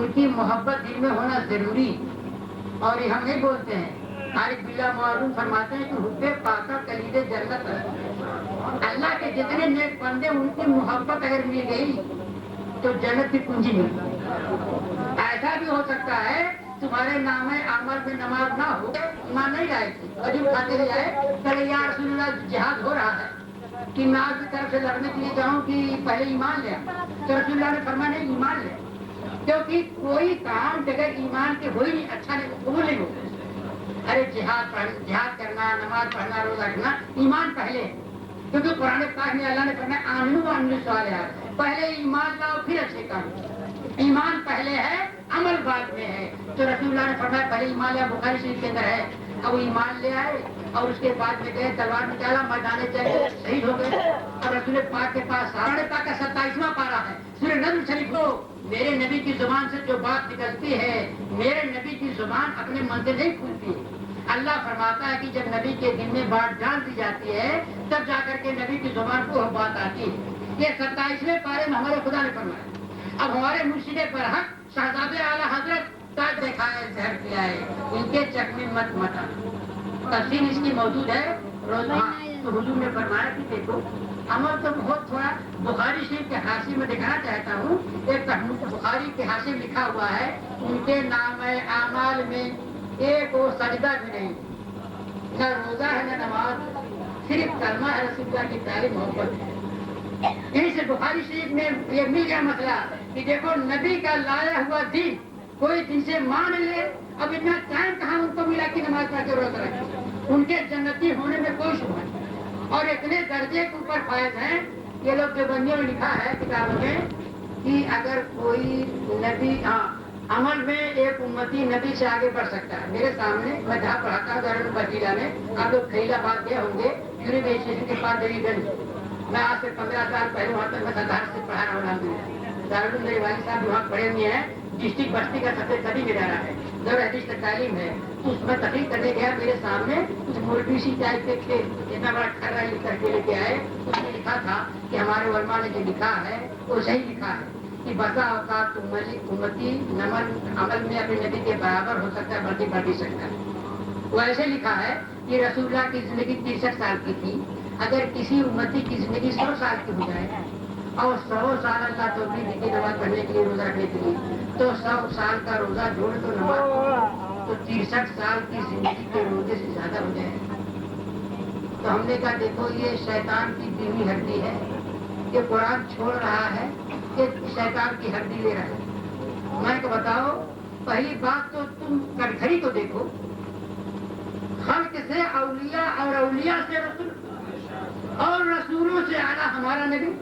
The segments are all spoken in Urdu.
ان کی محبت دل میں ہونا ضروری. اور یہ ہم نہیں بولتے ہیں. عارف باللہ معلوم فرماتے ہیں کہ حب پاکہ کلید جنت ہے. اللہ کے جتنے نیک بندے ان کی محبت اگر مل گئی تو جنت کی کنجی ملتی. ایسا بھی ہو سکتا ہے تمہارے نام عمل میں نماز نہ ہو, ایمان نہیں لائے تھے, عجیب کھاتے رہ جائے کہ یا رسول اللہ جہاد ہو رہا ہے کہ میں آپ کی طرف سے لڑنے کے لیے جاؤں کہ پہلے ایمان لیا. تو رسول اللہ نے فرمایا نہیں, ایمان لیا, کیونکہ کوئی کام بغیر ایمان کے ہوئی نہیں, اچھا نہیں, قبول نہیں ہوتا. ارے جہاد کرنا, نماز پڑھنا, روزہ رکھنا, ایمان پہلے ہے. کیونکہ قرآن پاک میں اللہ نے فرمایا آمنو وعملوا الصالحات, پہلے ایمان لاؤ پھر اچھے کام. ایمان پہلے ہے, عمل بعد میں ہے. تو رسول اللہ نے فرمایا پہلے ایمان لیا, بخاری شریف کے اندر ہے. اب ایمان لے آئے اور اس کے بعد میں گئے, تلوار نکالا, میدان جنگ شہید ہو گئے. اور رسول پاک کے پاس قرآن پاک کا 27واں پارہ ہے, سورہ نجم شریف کو. میرے نبی کی زبان سے جو بات نکلتی ہے, میرے نبی کی زبان اپنے من سے نہیں کھلتی. اللہ فرماتا ہے کہ جب نبی کے دل میں بات ڈال دی جاتی ہے تب جا کر کے نبی کی زبان کو بات آتی ہے. یہ 27ویں پارے میں ہمارے خدا نے فرمایا. اب ہمارے مرشد برحق شہزادے اعلیٰ حضرت تاج دکھائے, زہر کیا ہے, ان کے چک میں مت مٹا. تفصیل اس کی موجود ہے روزہ. تو حضور نے فرمایا کہ دیکھو عمل تو بہت تھوڑا. بخاری شریف کے حاشیے میں دکھانا چاہتا ہوں, ایک بخاری کے حاشیے میں لکھا ہوا ہے ان کے نام اعمال میں ایک وہ سجدہ بھی نہیں, نہ روزہ ہے نہ نماز, صرف کلمہ ہے, رسول اللہ کی پیاری محبت ہے. یہیں سے بخاری شریف میں یہ مل گیا مسئلہ کہ دیکھو نبی کا لایا ہوا دین کوئی دن سے مان لے. اب اتنا ٹائم کہاں ان کو ملا کہ نماز پڑھ کے روزہ رکھے. ان کے جنتی ہونے میں کوئی شبہ نہیں. اور اتنے درجے کے اوپر فائز ہیں. یہ لوگ دیوبندیوں نے لکھا ہے کتابوں میں کہ اگر کوئی نبی عمل میں ایک امتی نبی سے آگے بڑھ سکتا ہے. میرے سامنے میں جہاں پڑھاتا ہوں دارالعلوم بحیرہ میں, آپ لوگ خلیل آباد گئے ہوں گے, یونیورسٹی اسٹیشن کے پاس دیوی گنج. میں آج سے 15 سال پہلے وہاں تک میں سرکار سے پڑھا رہا ہوں. دارالعلوم میرے والد صاحب وہاں پڑھے ہوئے ہیں. ڈسٹرکٹ بستی کا سب سے قدیم ادارہ ہے, دور حدیث تک تعلیم ہے. اس میں تقریر کرنے گیا, میرے سامنے کچھ مولوی سی ٹائپ کے تھے, اتنا بڑا کھرا لکھ کر کے لے کے آئے. اس میں لکھا تھا کہ ہمارے علماء نے جو لکھا ہے وہ صحیح لکھا ہے کہ بسا اوقات امتی نمل عمل میں اپنے نبی کے برابر ہو سکتا ہے, بلکہ بڑھ بھی سکتا ہے. وہ ایسے لکھا ہے کہ رسول اللہ کی زندگی 63 سال کی تھی. اگر کسی امتی کی زندگی 100 سال کی ہو جائے اور 100 سال اللہ توفیق کی نماز پڑھنے کے لیے, روزہ رکھنے کے لیے, تو 100 سال کا روزہ جوڑ تو نماز تو 63 سال کی زندگی کے روزے سے زیادہ ہو جائے. تو ہم نے کہا دیکھو یہ شیطان کی دینی ہڈی ہے, یہ قرآن چھوڑ رہا ہے کہ شیطان کی ہڈی لے رہا ہے. میں کہ بتاؤ, پہلی بات تو تم کٹگھڑی کو دیکھو, خلق سے اولیاء اور اولیاء سے رسول اور رسولوں سے اعلیٰ ہمارا نبی.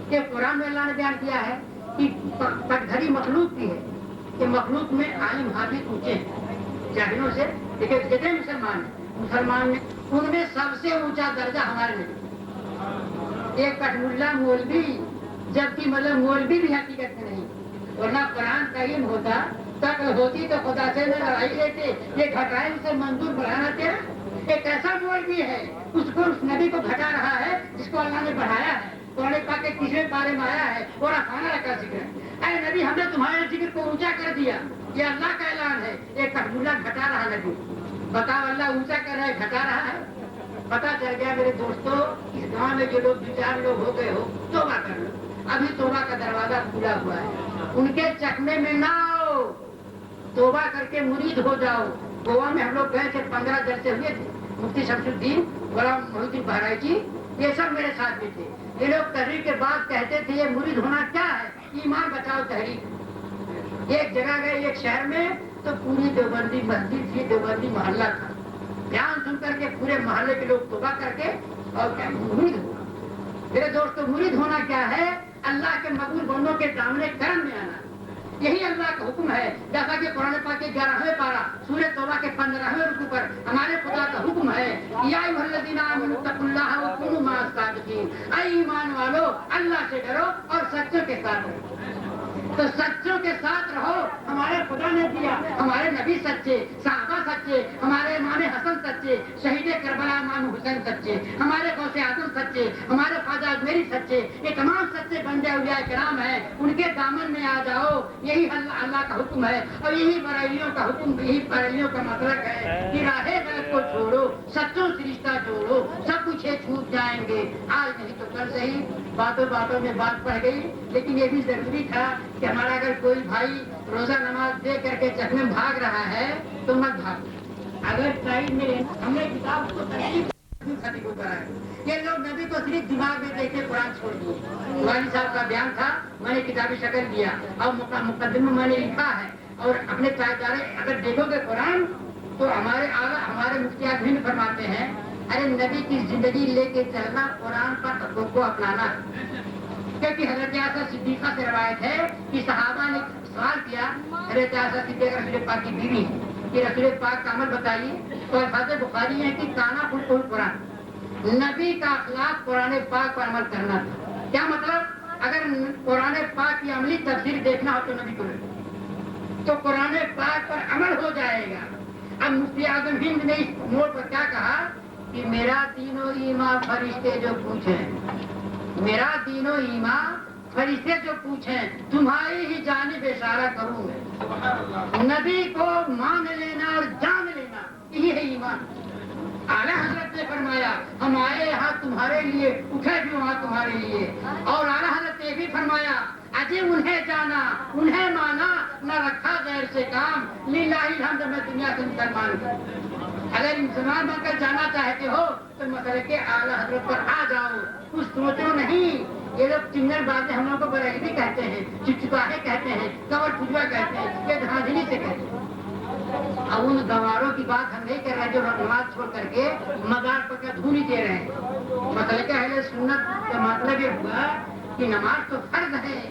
کہ قرآن میں اللہ نے بیان کیا ہے کہ کٹگھڑی مخلوق کی ہے, کہ مخلوق میں عالم حافظ اونچے ہیں جاہلوں سے. دیکھیں جتنے مسلمان میں ان میں سب سے اونچا درجہ ہمارے نبی. ایک کٹملا مولوی, جبکہ مطلب مولوی بھی حقیقت میں نہیں, ورنہ قرآن کا علم ہوتا تک ہوتی تو خدا سے نہ لڑائی لیتے. یہ گھٹائن سے منظور بڑھانا تیرا. ایک ایسا مولوی ہے اس کو اس نبی کو گھٹا رہا ہے جس کو اللہ نے بڑھایا ہے. قرآن پاک کے 30ویں پارے میں آیا ہے اور خانہ کا ذکر ہے. اے نبی ہم نے تمہارے ذکر کو اونچا کر دیا, یہ اللہ کا اعلان ہے. ایک کٹملا گھٹا رہا نبی, بتاؤ اللہ اونچا کر رہا ہے گھٹا رہا ہے. پتا چل گیا میرے دوستوں, اس گاؤں میں جو لوگ 2-4 لوگ ہو گئے ہو توبہ کر لو. ابھی توبہ کا دروازہ کھلا ہوا ہے, ان کے چکمے میں نہ آؤ, توبہ کر کے مرید ہو جاؤ. گوا میں ہم لوگ گئے تھے, 15 جلسے ہوئے تھے. مفتی شمس الدین, غلام محی الدین بہرائچی, یہ سب میرے ساتھ بھی تھے. یہ لوگ تحریر کے بعد کہتے تھے یہ مرید ہونا کیا ہے, ایمان بچاؤ تحریر. ایک جگہ گئے ایک شہر میں تو پوری دیوبندی مسجد تھی, دیوبندی محلہ تھا. دھیان سن کر کے پورے محلے کے لوگ توبہ کر کے اور مرید ہوا. میرے دوستوں مرید ہونا کیا ہے, اللہ کے مقبول بندوں کے دامنے کرم میں آنا. یہی اللہ کا حکم ہے. جیسا کہ قرآن پاک کے 11ویں پارہ سورہ توبہ کے 15ویں رکوع پر ہمارے خدا کا حکم ہے, یا ایھا الذین آمنوا اتقوا اللہ وکونوا مع الصادقین. اے ایمان والو اللہ سے ڈرو اور سچوں کے ساتھ رہو. تو سچوں کے ساتھ رہو, ہمارے خدا نے دیا, ہمارے نبی سچے, صحابہ سچے. سچے، ہمارے امام حسن سچے، شہید کربلا امام حسین سچے، ہمارے غوث اعظم سچے، ہمارے خواجہ اجمیری سچے، یہ تمام سچے بندے اولیاء کرام ہیں، ان کے دامن میں آ جاؤ، یہی اللہ کا حکم ہے، اور یہی بریلیوں کا حکم، یہی بریلیوں کا مطلب ہے کہ راہ غلط کو چھوڑو، سچوں سے رشتہ جوڑو، سب کچھ یہ چھوٹ جائیں گے، آج نہیں تو کل صحیح، باتوں باتوں میں بات پڑ گئی، لیکن یہ بھی ضروری تھا کہ ہمارا اگر کوئی بھائی روزہ نماز دے کر کے چکنے میں بھاگ رہا ہے تو مت بھاگو، اگر ٹائم میں ہم نے کتاب کو یہ لوگ نبی کو صرف دماغ میں دیکھے قرآن چھوڑ دیے، والد صاحب کا بیان تھا، میں نے کتابی شکل دیا اور مقدمہ میں نے لکھا ہے، اور اپنے چارے اگر دیکھو گے قرآن تو ہمارے اعلیٰ ہمارے مفتی اعظم فرماتے ہیں ارے نبی کی زندگی لے کے چلنا قرآن پر حقوق کو اپنانا، کیونکہ حضرت عائشہ صدیقہ سے روایت ہے کہ صحابہ نے سوال کیا حضرت عائشہ صدیقہ رسول پاک کی بیوی کہ رسول پاک کا عمل بتائیے، تو الفاظ بخاری ہے کہ کانا خلق القرآن، نبی کا اخلاق قرآن پاک پر عمل کرنا تھا، کیا مطلب اگر قرآن پاک کی عملی تفسیر دیکھنا ہو تو نبی کو تو قرآن پاک پر عمل ہو جائے گا۔ اب مفتی اعظم ہند نے اس موڑ پر کیا کہا کہ میرا دین و ایمان فرشتے جو پوچھیں، میرا دین و ایمان فرشتے جو پوچھیں تمہاری ہی جانب اشارہ کروں میں، نبی کو مان لینا اور جان لینا یہی ہے ایمان۔ اعلیٰ حضرت نے فرمایا ہم آئے یہاں تمہارے لیے، اٹھے بھی وہاں تمہارے لیے، اور اعلیٰ حضرت نے بھی فرمایا اجے انہیں جانا انہیں مانا نہ رکھا غیر سے کام، للہ الحمد میں دنیا سے مسلمان ہوں۔ اگر مسلمان بن کر جانا چاہتے ہو تو مسئلے کے اعلیٰ حضرت پر آ جاؤ، کچھ سوچو نہیں، یہ لوگ چنگل باتیں ہم لوگوں کو بریلوی کہتے ہیں، چچکاہے کہتے ہیں، کور پجوا کہتے ہیں، یہ دھاندلی سے کہتے ہیں۔ اب ان گواروں کی بات ہم نہیں کر رہے جو نماز چھوڑ کر کے مزار پر دھونی دے رہے ہیں، مسئلے کے اہل سنت کا مطلب یہ ہوا کہ نماز تو فرض ہے،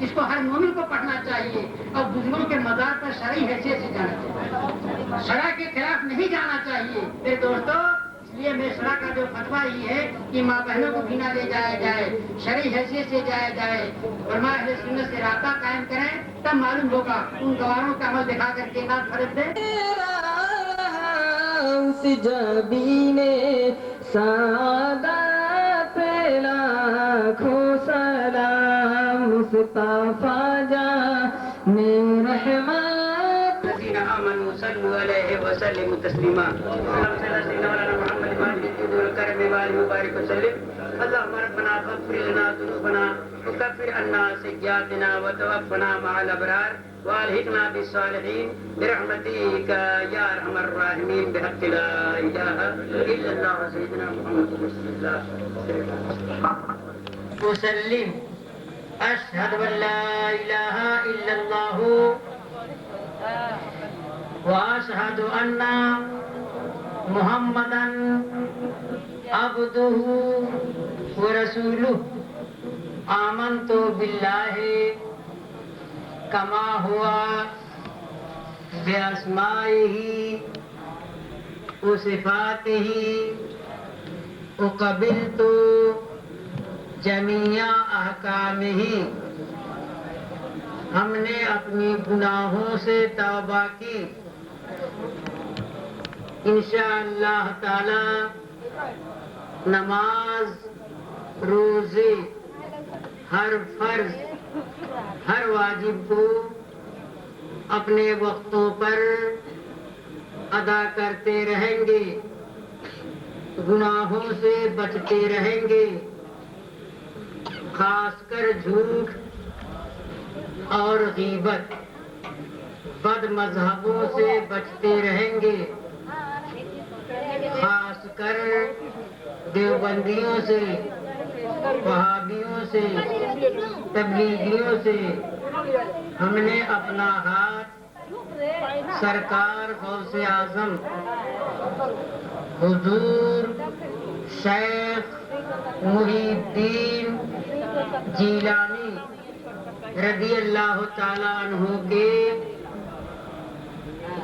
اس کو ہر مومن کو پڑھنا چاہیے، اور بزرگوں کے مزار پر شرعی حیثیت سے جانا چاہیے، شرع کے خلاف نہیں جانا چاہیے۔ میرے دوستو اس لیے میں شرع کا جو فتویٰ یہ ہے کہ ماں بہنوں کو بھی نہ لے جایا جائے، شرعی حیثیت سے جایا جائے، علماء اہل سنت سے رابطہ قائم کریں، تب معلوم ہوگا ان گواروں کا عمل دکھا کر کے نہ فرض دیں۔ جبینے سعادت لاکھوں سلام مصطفیٰ جان رحمت الذين آمنوا صلوا عليه وسلموا تسليما اللهم صل على سيدنا مولانا محمد وعلى آله والكرم وآله وبارك وسلم اللهم ربنا فاغفر لنا ذنوبنا وكفر عنا سيئاتنا وتوفنا مع الأبرار والحقنا بالصالحين برحمتك يا أرحم الراحمين بحق لا إله إلا الله سيدنا محمد رسول الله وسلم أشهد أن لا إله إلا الله وأشهد أن محمدا عبده ورسوله آمنت بالله كما هو بأسمائه وصفاته وقبلت جميع أحكامه۔ ہم نے اپنی گناہوں سے توبہ کی، انشاءاللہ تعالی نماز، روزے، ہر فرض، ہر واجب کو اپنے وقتوں پر ادا کرتے رہیں گے، گناہوں سے بچتے رہیں گے، خاص کر جھوٹ اور غیبت، بد مذہبوں سے بچتے رہیں گے، خاص کر دیوبندیوں سے، وہابیوں سے، تبلیغیوں سے۔ ہم نے اپنا ہاتھ سرکار غوث اعظم حضور شیخ محی الدین جیلانی رضی اللہ تعالیٰ عنہ کے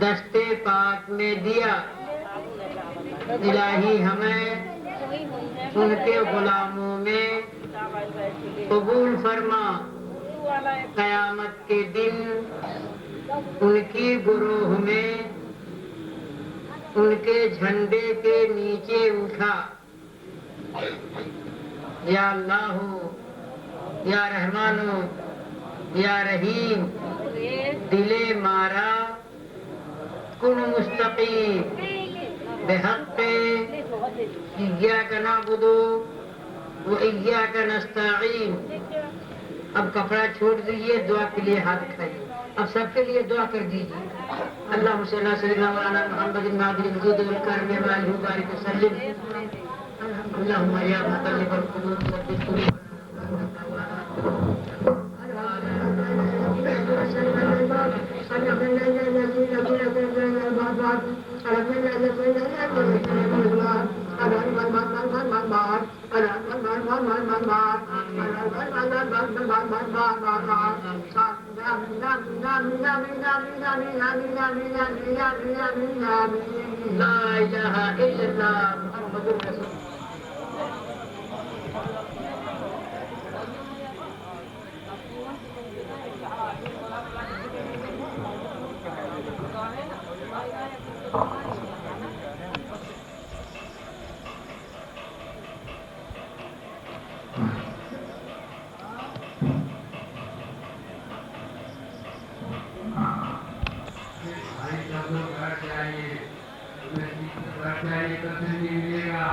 دستے پاک میں دیا۔ الہی ہمیں ان کے غلاموں میں قبول فرما، قیامت کے دن ان کی گروہ میں ان کے جھنڈے کے نیچے اٹھا، یا اللہ ہو، یا رحمان ہو، یا رحیم، دل مارا کن مستقیم بحق ایاک نعبد و ایاک نستعین۔ اب کپڑا چھوڑ دیجیے، دعا کے لیے ہاتھ اٹھائیے، اب سب کے لیے دعا کر دیجیے۔ اللہم صلی علی سیدنا مولانا محمد النادر الجود والکرم والہ بارک وسلم۔ اللہم یا مقلب القلوب ثبت قلوبنا لا الہ الا اللہ محمد رسول اللہ۔ بیٹھ جائیے تو ملے گا۔